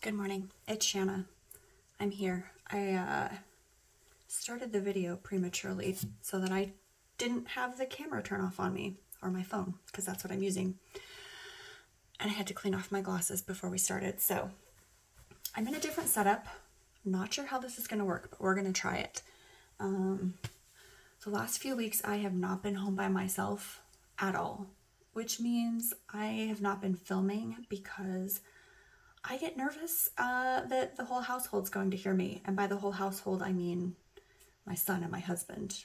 Good morning, it's Shanna. I'm here. I started the video prematurely so that I didn't have the camera turn off on me, or my phone, because that's what I'm using. And I had to clean off my glasses before we started, so I'm in a different setup. I'm not sure how this is going to work, but we're going to try it. The last few weeks I have not been home by myself at all, which means I have not been filming because I get nervous that the whole household's going to hear me. And by the whole household, I mean my son and my husband.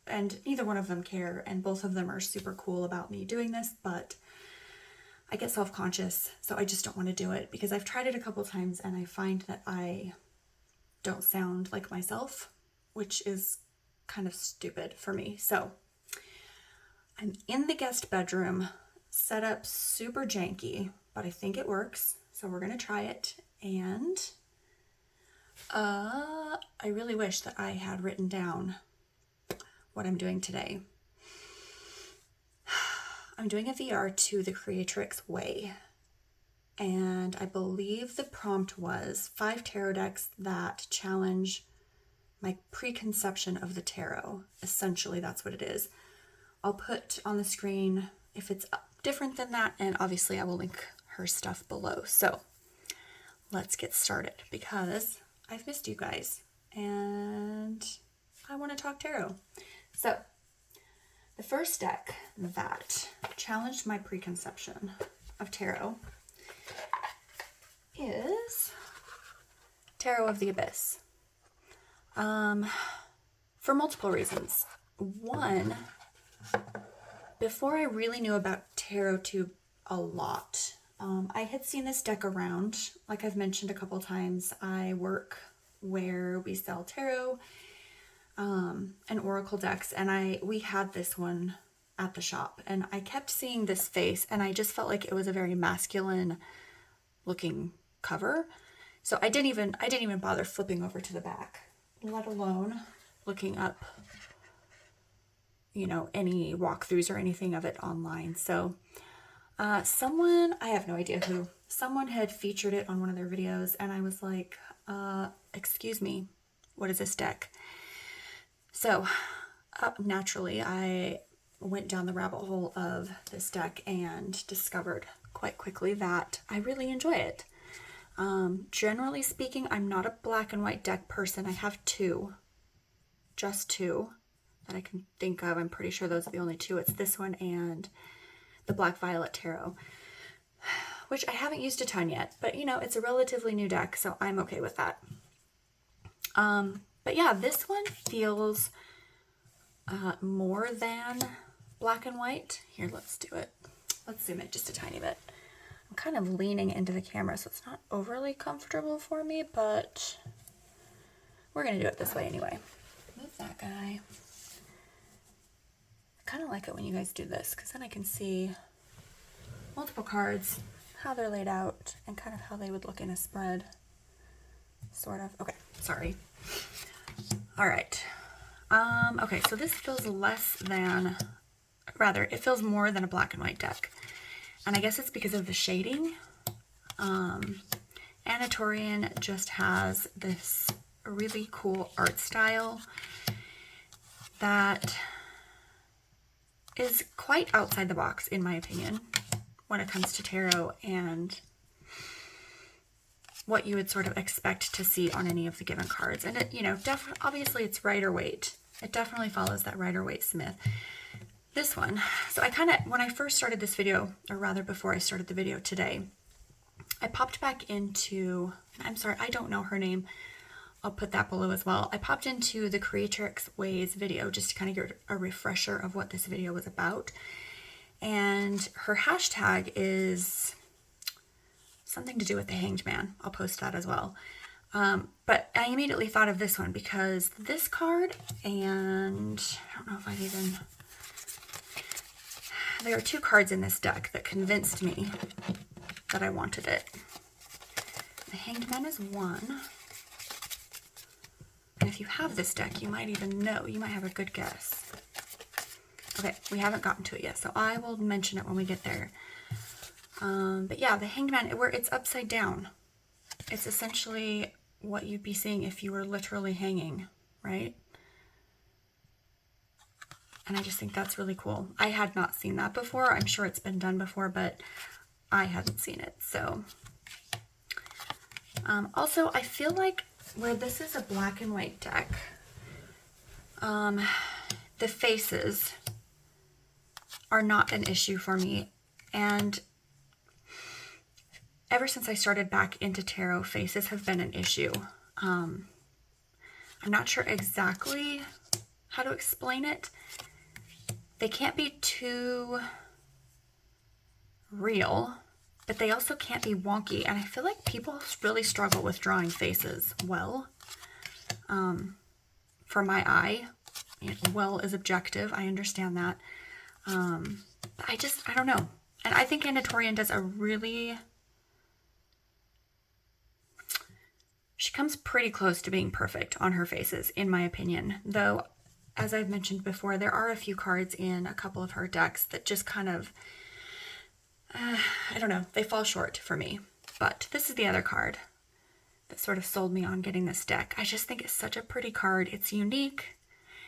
And neither one of them care, and both of them are super cool about me doing this, but I get self-conscious, so I just don't want to do it because I've tried it a couple times and I find that I don't sound like myself, which is kind of stupid for me. So I'm in the guest bedroom, set up super janky, but I think it works. So we're going to try it, and I really wish that I had written down what I'm doing today. I'm doing a VR to the Creatrix Way, and I believe the prompt was 5 tarot decks that challenge my preconception of the tarot. Essentially, that's what it is. I'll put on the screen if it's different than that, and obviously I will link her stuff below. So let's get started because I've missed you guys and I want to talk tarot. So the first deck that challenged my preconception of tarot is Tarot of the Abyss. For multiple reasons. One, before I really knew about Tarot Tube a lot, I had seen this deck around. Like I've mentioned a couple times, I work where we sell tarot and oracle decks, and we had this one at the shop, and I kept seeing this face, and I just felt like it was a very masculine looking cover. So I didn't even bother flipping over to the back, let alone looking up, you know, any walkthroughs or anything of it online. So someone, I have no idea who, someone had featured it on one of their videos, and I was like, excuse me, what is this deck? So naturally, I went down the rabbit hole of this deck and discovered quite quickly that I really enjoy it. Generally speaking, I'm not a black and white deck person. I have just two that I can think of. I'm pretty sure those are the only two. It's this one and the Black Violet Tarot, which I haven't used a ton yet, but you know, it's a relatively new deck, so I'm okay with that. But yeah, this one feels more than black and white. Here, let's do it. Let's zoom in just a tiny bit. I'm kind of leaning into the camera, so it's not overly comfortable for me, but we're gonna do it this way anyway. Move that guy. I kind of like it when you guys do this, because then I can see multiple cards, how they're laid out, and kind of how they would look in a spread. Sort of. Okay, sorry. All right. Okay, so this feels it feels more than a black and white deck. And I guess it's because of the shading. Anatorian just has this really cool art style that is quite outside the box, in my opinion, when it comes to tarot and what you would sort of expect to see on any of the given cards. And it, you know, obviously it's Rider-Waite. It definitely follows that Rider-Waite Smith. This one, so I kind of, when I first started this video, or rather before I started the video today, I popped back into, I'm sorry, I don't know her name. I'll put that below as well. I popped into the Creatrix Ways video just to kind of get a refresher of what this video was about. And her hashtag is something to do with the Hanged Man. I'll post that as well. But I immediately thought of this one because this card, and I don't know if I've even, there are two cards in this deck that convinced me that I wanted it. The Hanged Man is one. And if you have this deck, you might even know, you might have a good guess. Okay, we haven't gotten to it yet, so I will mention it when we get there. But yeah, the Hanged Man, where it's upside down. It's essentially what you'd be seeing if you were literally hanging, right? And I just think that's really cool. I had not seen that before. I'm sure it's been done before, but I hadn't seen it. So, also, I feel like where this is a black and white deck, the faces are not an issue for me. And ever since I started back into tarot, faces have been an issue. I'm not sure exactly how to explain it. They can't be too real, but they also can't be wonky. And I feel like people really struggle with drawing faces well. For my eye, well is objective. I understand that. But I don't know. And I think Anna Torian does a really... She comes pretty close to being perfect on her faces, in my opinion. Though, as I've mentioned before, there are a few cards in a couple of her decks that just kind of, I don't know, they fall short for me. But this is the other card that sort of sold me on getting this deck. I just think it's such a pretty card. It's unique.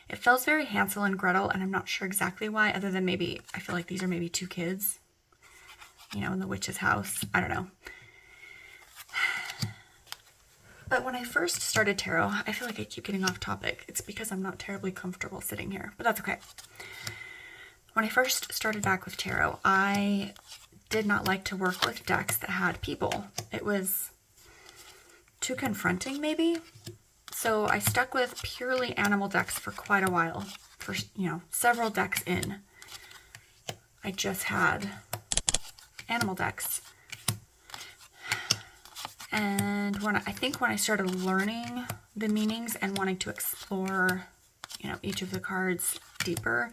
It feels very Hansel and Gretel, and I'm not sure exactly why, other than maybe, I feel like these are maybe two kids, you know, in the witch's house. I don't know. But when I first started tarot, I feel like I keep getting off topic. It's because I'm not terribly comfortable sitting here, but that's okay. When I first started back with tarot, I did not like to work with decks that had people. It was too confronting, maybe. So I stuck with purely animal decks for quite a while. For, you know, several decks in, I just had animal decks. And I think when I started learning the meanings and wanting to explore, you know, each of the cards deeper,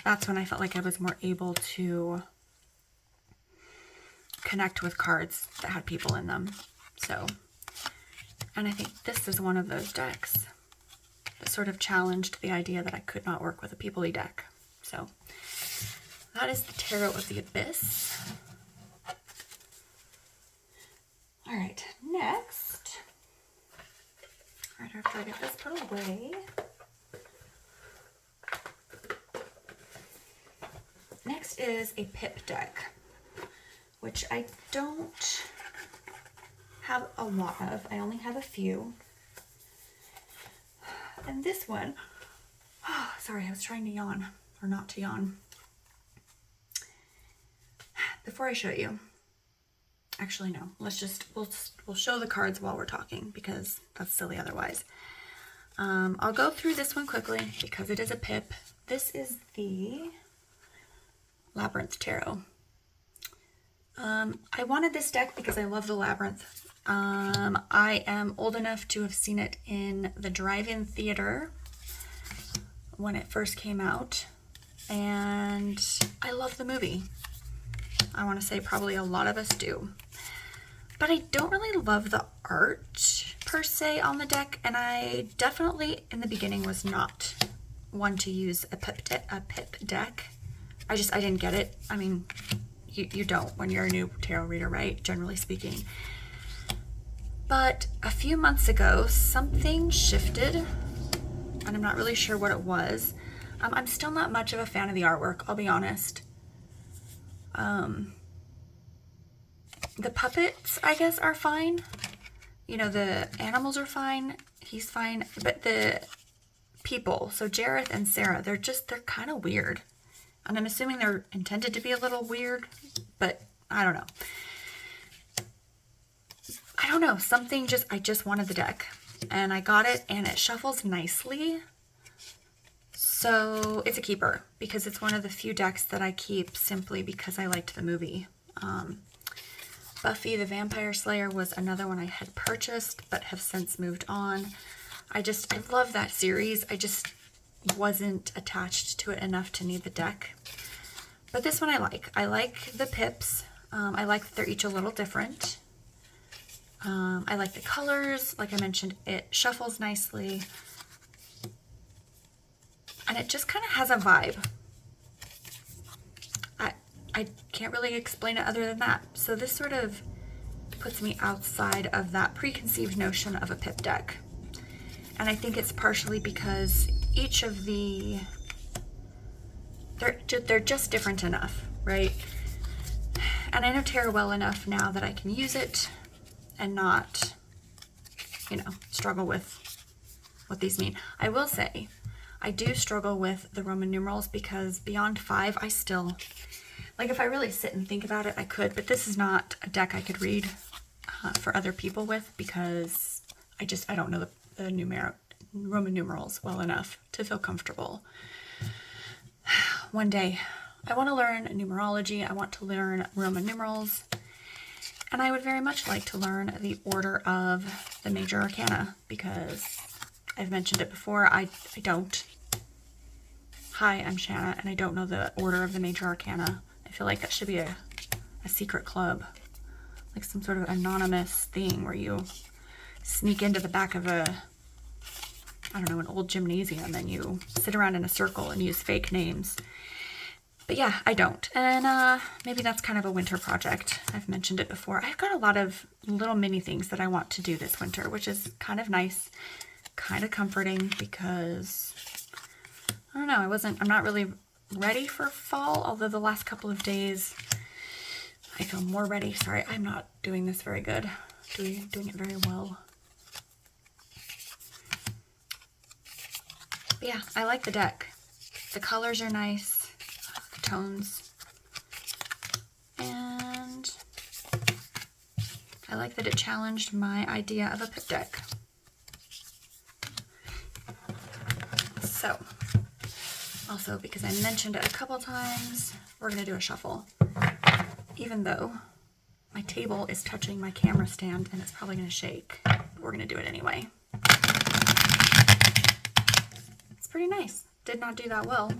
that's when I felt like I was more able to connect with cards that had people in them. So, and I think this is one of those decks that sort of challenged the idea that I could not work with a people-y deck. So, that is the Tarot of the Abyss. All right, next, right after I get this put away, next is a pip deck, which I don't have a lot of. I only have a few. And this one, oh, sorry, I was trying to yawn, or not to yawn. Before I show you, actually, no. We'll show the cards while we're talking because that's silly otherwise. I'll go through this one quickly because it is a pip. This is the Labyrinth Tarot. I wanted this deck because I love the Labyrinth. I am old enough to have seen it in the drive-in theater when it first came out, and I love the movie. I want to say probably a lot of us do. But I don't really love the art per se on the deck, and I definitely in the beginning was not one to use a pip deck. I didn't get it. I mean, you don't when you're a new tarot reader, right? Generally speaking. But a few months ago, something shifted, and I'm not really sure what it was. I'm still not much of a fan of the artwork, I'll be honest. The puppets, I guess, are fine. You know, the animals are fine. He's fine. But the people, so Jareth and Sarah, they're kind of weird. And I'm assuming they're intended to be a little weird, but I don't know. I don't know. I just wanted the deck. And I got it, and it shuffles nicely. So it's a keeper because it's one of the few decks that I keep simply because I liked the movie. Buffy the Vampire Slayer was another one I had purchased but have since moved on. I love that series. I just wasn't attached to it enough to need the deck. But this one I like. I like the pips. I like that they're each a little different. I like the colors. Like I mentioned, it shuffles nicely. And it just kind of has a vibe. I can't really explain it other than that. So this sort of puts me outside of that preconceived notion of a pip deck. And I think it's partially because each of they're just different enough, right? And I know tarot well enough now that I can use it and not, struggle with what these mean. I will say, I do struggle with the Roman numerals because beyond 5, I still, like if I really sit and think about it, I could, but this is not a deck I could read for other people with because I don't know the Roman numerals well enough to feel comfortable. One day, I want to learn numerology, I want to learn Roman numerals, and I would very much like to learn the order of the major arcana because I've mentioned it before, I don't. Hi, I'm Shanna, and I don't know the order of the major arcana. I feel like that should be a secret club, like some sort of anonymous thing where you sneak into the back of an old gymnasium and you sit around in a circle and use fake names. But yeah, I don't. And maybe that's kind of a winter project. I've mentioned it before. I've got a lot of little mini things that I want to do this winter, which is kind of nice, kind of comforting because, I don't know, I'm not really ready for fall, although the last couple of days I feel more ready. Sorry, I'm not doing this very good. Doing it very well. But yeah, I like the deck. The colors are nice. The tones. And I like that it challenged my idea of a pip deck. So, also because I mentioned it a couple times, we're going to do a shuffle. Even though my table is touching my camera stand and it's probably going to shake, but we're going to do it anyway. It's pretty nice. Did not do that well.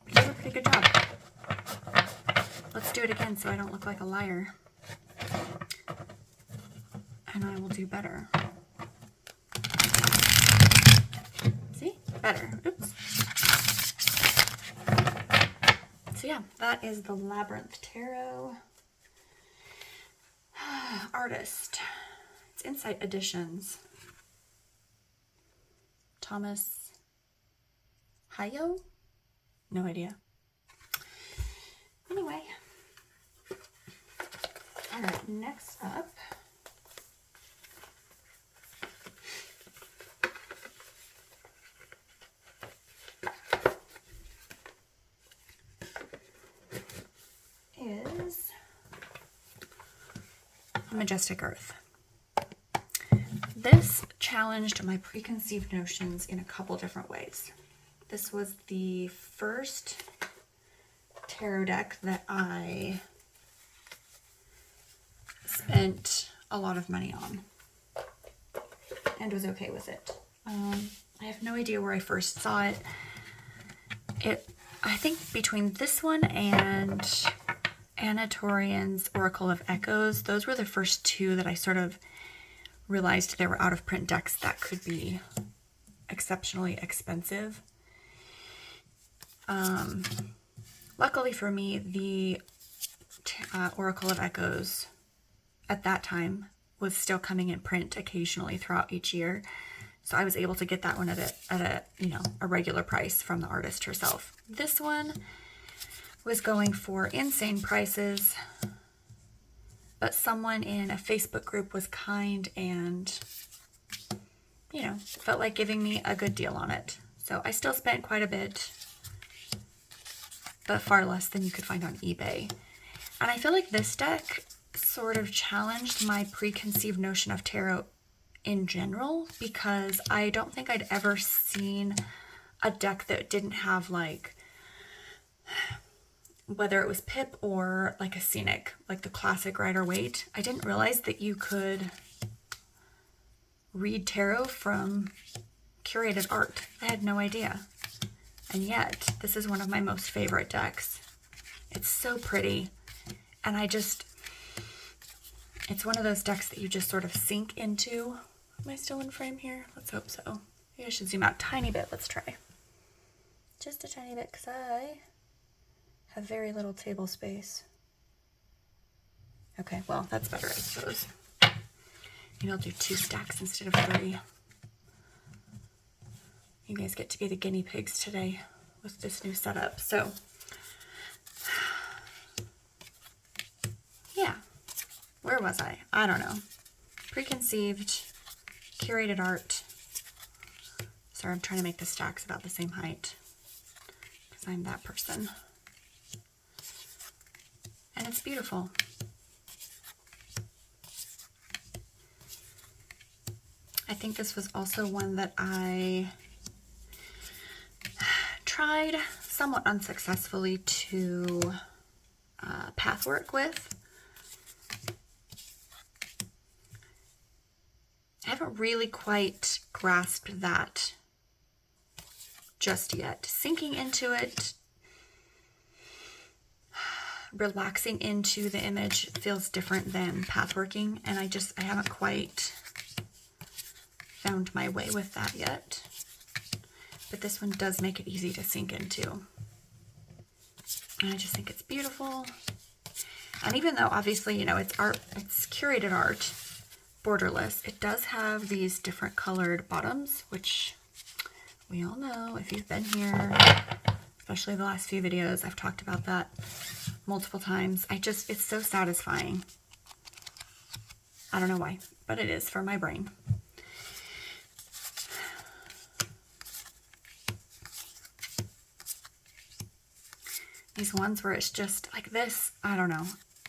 You did a pretty good job. Let's do it again so I don't look like a liar. And I will do better. See? Better. Oops. So yeah, that is the Labyrinth Tarot. Artist. It's Insight Editions. Thomas Hayo? No idea. Anyway. Alright, next up is Majestic Earth. This challenged my preconceived notions in a couple different ways. This was the first tarot deck that I spent a lot of money on and was okay with it. I have no idea where I first saw it. I think between this one and Anatorian's Oracle of Echoes, those were the first two that I sort of realized there were out of print decks that could be exceptionally expensive. Luckily for me, the Oracle of Echoes at that time was still coming in print occasionally throughout each year. So I was able to get that one at a regular price from the artist herself. This one was going for insane prices, but someone in a Facebook group was kind and, felt like giving me a good deal on it. So I still spent quite a bit, but far less than you could find on eBay. And I feel like this deck sort of challenged my preconceived notion of tarot in general, because I don't think I'd ever seen a deck that didn't have, like, whether it was pip or like a scenic, like the classic Rider-Waite. I didn't realize that you could read tarot from curated art. I had no idea. And yet, this is one of my most favorite decks. It's so pretty. And it's one of those decks that you just sort of sink into. Am I still in frame here? Let's hope so. Maybe I should zoom out a tiny bit. Let's try. Just a tiny bit, because I have very little table space. Okay, well, that's better, I suppose. Maybe I'll do 2 stacks instead of 3. You guys get to be the guinea pigs today with this new setup. So, yeah, where was I? I don't know. Preconceived, curated art. Sorry, I'm trying to make the stacks about the same height because I'm that person. And it's beautiful. I think this was also one that I tried somewhat unsuccessfully to pathwork with. I haven't really quite grasped that just yet. Sinking into it, relaxing into the image feels different than pathworking, and I haven't quite found my way with that yet. But this one does make it easy to sink into. And I just think it's beautiful. And even though obviously, you know, it's art, it's curated art, borderless, it does have these different colored bottoms, which we all know if you've been here, especially the last few videos, I've talked about that multiple times. It's so satisfying. I don't know why, but it is for my brain. These ones where it's just like this, I don't know.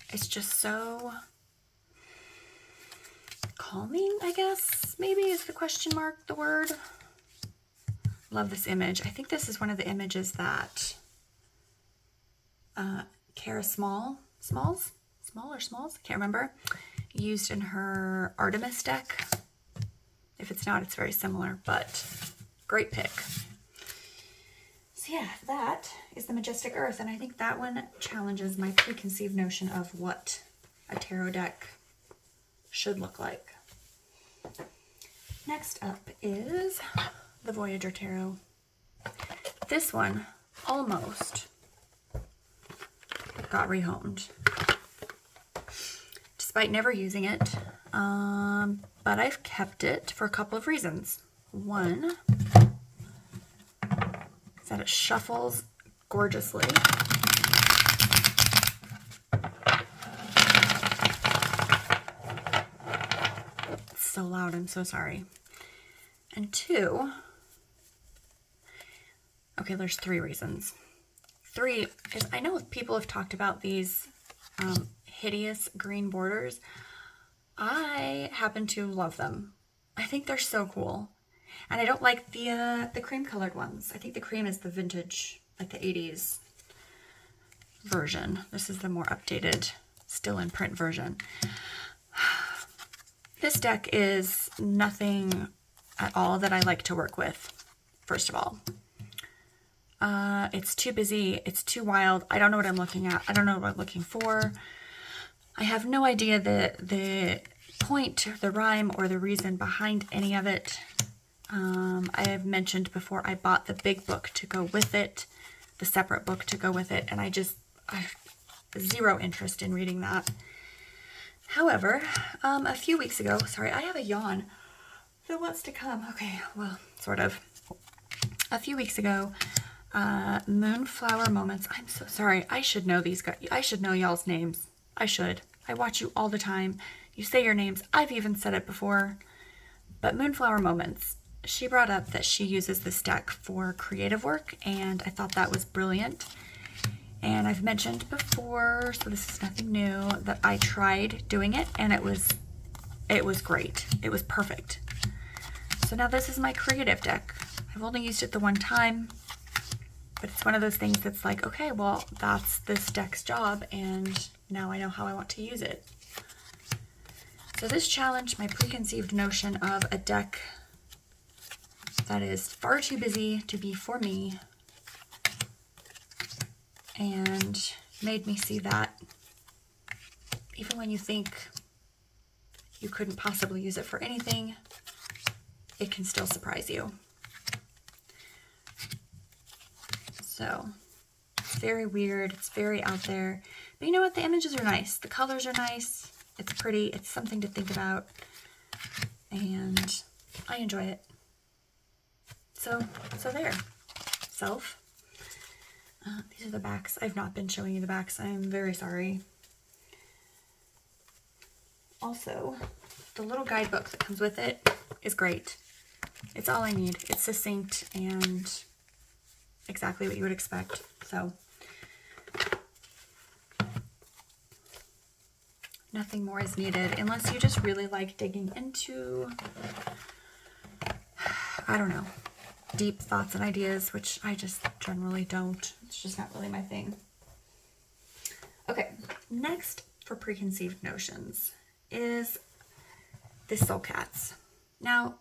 It's just so calming, I guess, maybe is the question mark, the word. Love this image. I think this is one of the images that Kara Smalls, I can't remember, used in her Artemis deck. If it's not, it's very similar, but great pick. So yeah, that is the Majestic Earth, and I think that one challenges my preconceived notion of what a tarot deck should look like. Next up is the Voyager Tarot. This one almost got rehomed, despite never using it, but I've kept it for a couple of reasons. One is that it shuffles gorgeously. It's so loud, I'm so sorry. And 2, okay, there's 3 reasons. 3 is I know people have talked about these hideous green borders. I happen to love them. I think they're so cool. And I don't like the cream colored ones. I think the cream is the vintage, like the 80s version. This is the more updated, still in print version. This deck is nothing at all that I like to work with, first of all. It's too busy. It's too wild. I don't know what I'm looking at. I don't know what I'm looking for. I have no idea the point, the rhyme, or the reason behind any of it. I have mentioned before I bought the big book to go with it, the separate book to go with it, and I have zero interest in reading that. However, a few weeks ago, sorry, I have a yawn that wants to come. Okay, well, sort of. A few weeks ago, Moonflower Moments. I'm so sorry. I should know these guys. I should know y'all's names. I should. I watch you all the time. You say your names. I've even said it before. But Moonflower Moments, she brought up that she uses this deck for creative work, and I thought that was brilliant. And I've mentioned before, so this is nothing new, that I tried doing it, and it was great. It was perfect. So now this is my creative deck. I've only used it the one time, but it's one of those things that's like, okay, well, that's this deck's job, and now I know how I want to use it. So this challenged my preconceived notion of a deck that is far too busy to be for me, and made me see that even when you think you couldn't possibly use it for anything, it can still surprise you. So It's very weird. It's very out there. But you know what? The images are nice. The colors are nice. It's pretty. It's something to think about. And I enjoy it. So there. Self. These are the backs. I've not been showing you the backs. I'm very sorry. Also, the little guidebook that comes with it is great. It's all I need. It's succinct and exactly what you would expect. So, nothing more is needed unless you just really like digging into, I don't know, deep thoughts and ideas, which I just generally don't. It's just not really my thing. Okay, next for preconceived notions is the Soul Cats. Now,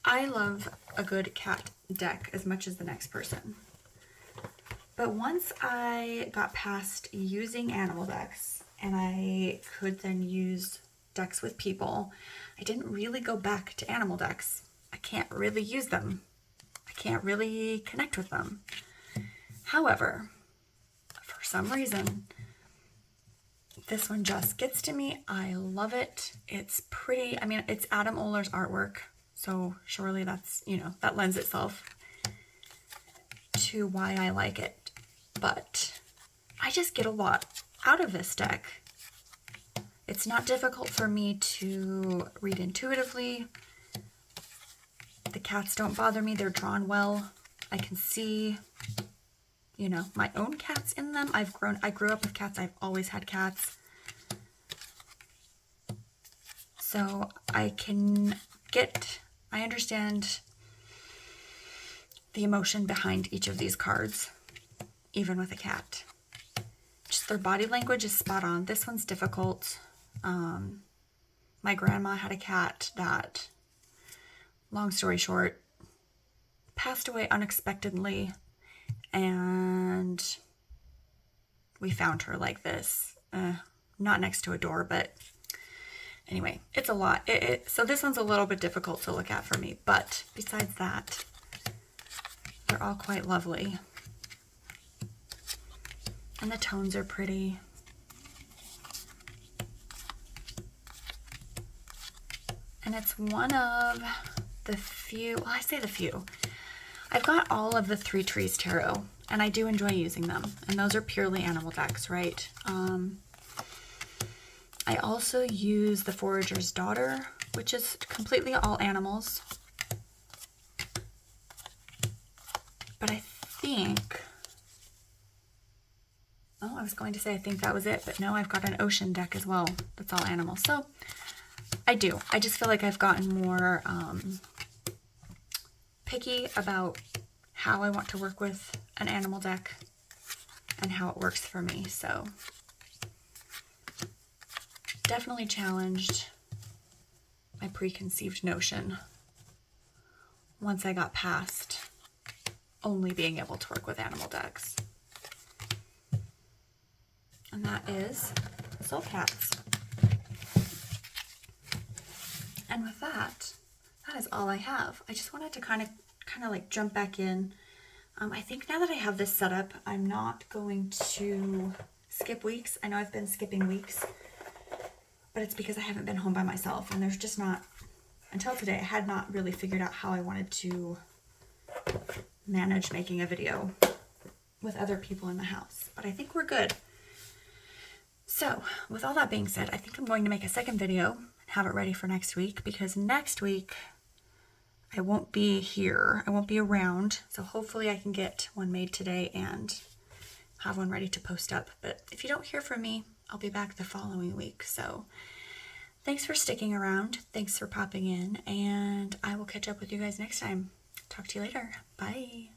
I love a good cat deck as much as the next person. But once I got past using animal decks and I could then use decks with people, I didn't really go back to animal decks. I can't really use them. I can't really connect with them. However, for some reason, this one just gets to me. I love it. It's pretty. I mean, it's Adam Oehler's artwork, so surely that's, you know, that lends itself to why I like it. But I just get a lot out of this deck. It's not difficult for me to read intuitively. The cats don't bother me. They're drawn well. I can see, you know, my own cats in them. I grew up with cats. I've always had cats. So I understand the emotion behind each of these cards, even with a cat. Just their body language is spot on. This one's difficult. My grandma had a cat that, long story short, passed away unexpectedly, and we found her like this, not next to a door, but anyway, it's a lot. So this one's a little bit difficult to look at for me, but besides that, they're all quite lovely. And the tones are pretty. And it's one of the few, well, I say the few. I've got all of the Three Trees Tarot, and I do enjoy using them. And those are purely animal decks, right? I also use the Forager's Daughter, which is completely all animals. But I think, oh, I was going to say I think that was it, but no, I've got an Ocean deck as well. That's all animals. So I just feel like I've gotten more picky about how I want to work with an animal deck and how it works for me. So definitely challenged my preconceived notion once I got past only being able to work with animal decks. And that is Soul Cats. And with that is all I have. I just wanted to kind of like jump back in. I think now that I have this set up, I'm not going to skip weeks. I know I've been skipping weeks, but it's because I haven't been home by myself, and there's just not, until today, I had not really figured out how I wanted to manage making a video with other people in the house, but I think we're good. So with all that being said, I think I'm going to make a second video and have it ready for next week, because next week I won't be here. I won't be around. So hopefully I can get one made today and have one ready to post up. But if you don't hear from me, I'll be back the following week. So thanks for sticking around. Thanks for popping in, and I will catch up with you guys next time. Talk to you later. Bye.